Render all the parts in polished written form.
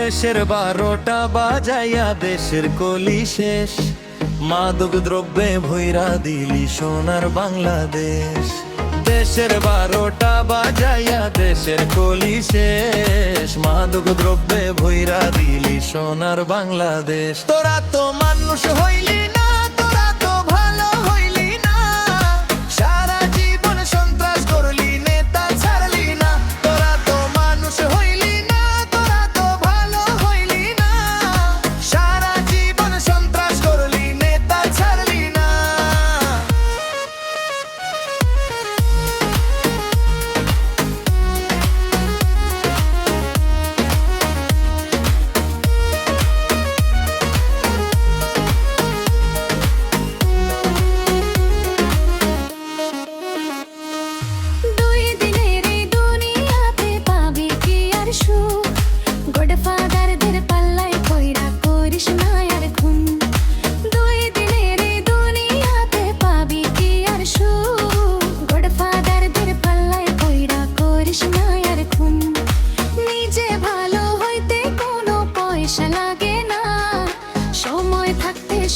দেশের 12টা বাজাইয়া দেশের কলি শেষ, মাদক দ্রব্যে ভৈরা দিলি সোনার বাংলাদেশ। দেশের 12টা বাজাইয়া দেশের কলি শেষ, মাদক দ্রব্যে ভৈরা দিলি সোনার বাংলাদেশ। তোরা তো মানুষ হইলি না, তোরা তো ভালো হইলি না, সারা জীবন সন্ত্রাস করলি, নেতা ছাড়লি না। তোরা তো মানুষ হইলি না, তোরা তো ভালো হইলি না, সারা জীবন সন্ত্রাস করলি, নেতা ছাড়লি না।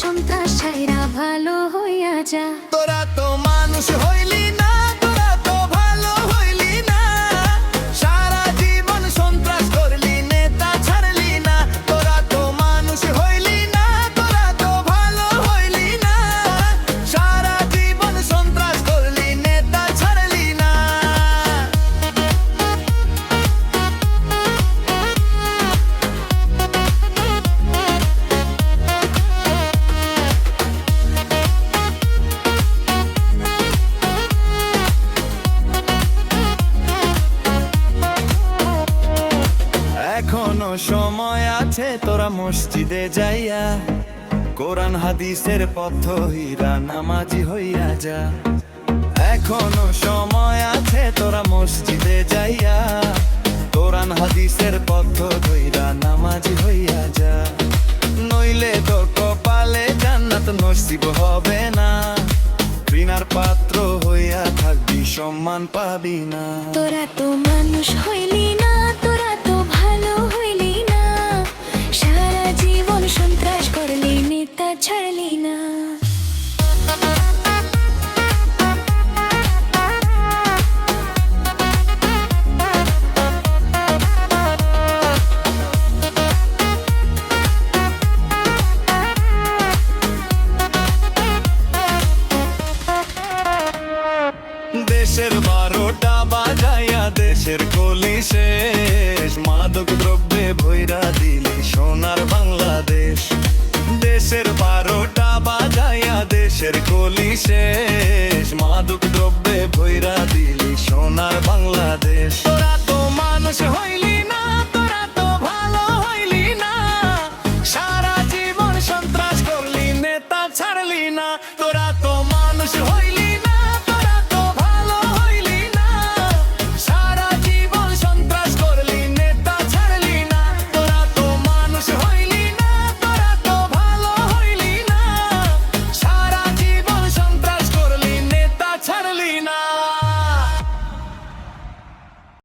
সন্ত্রাস ছাইরা ভালো হইয়া যা। তোরা তো মানুষ হইলি না, তোরা তো ভালো হইলি না, সারা জীবন সন্ত্রাস করলি, নেতা ছাড়লি না। তোরা তো মানুষ হইলি না, তোরা তো ভালো হইলি না, সারা জীবন সন্ত্রাস করলি, নেতা ছাড়লি না। এখনো সময় আছে, তোরা মসজিদে যাইয়া কোরআন হাদিসের পথ হইরা নামাজি হইয়া যা। এখনো সময় আছে, তোরা মসজিদে যাইয়া কোরআন হাদিসের পথ হইরা নামাজি হইয়া যা। নইলে তোর কপালে জান্নাত নসিব হবে না, ঘৃণার পাত্র হইয়া থাকবি, সম্মান পাবি না। তোরা তো মানুষ হইলি না, তোরা তো ভালো হইলি না, সারা জীবন সন্ত্রাস করলি, নেতা ছাড়লি না। দেশের 12টা বাজাইয়া দেশের কলি শেষ, মাদক দ্রব্যে ভৈরা দিলি সোনার বাংলাদেশ। দেশের 12টা বাজাইয়া দেশের কলি শেষ, মাদক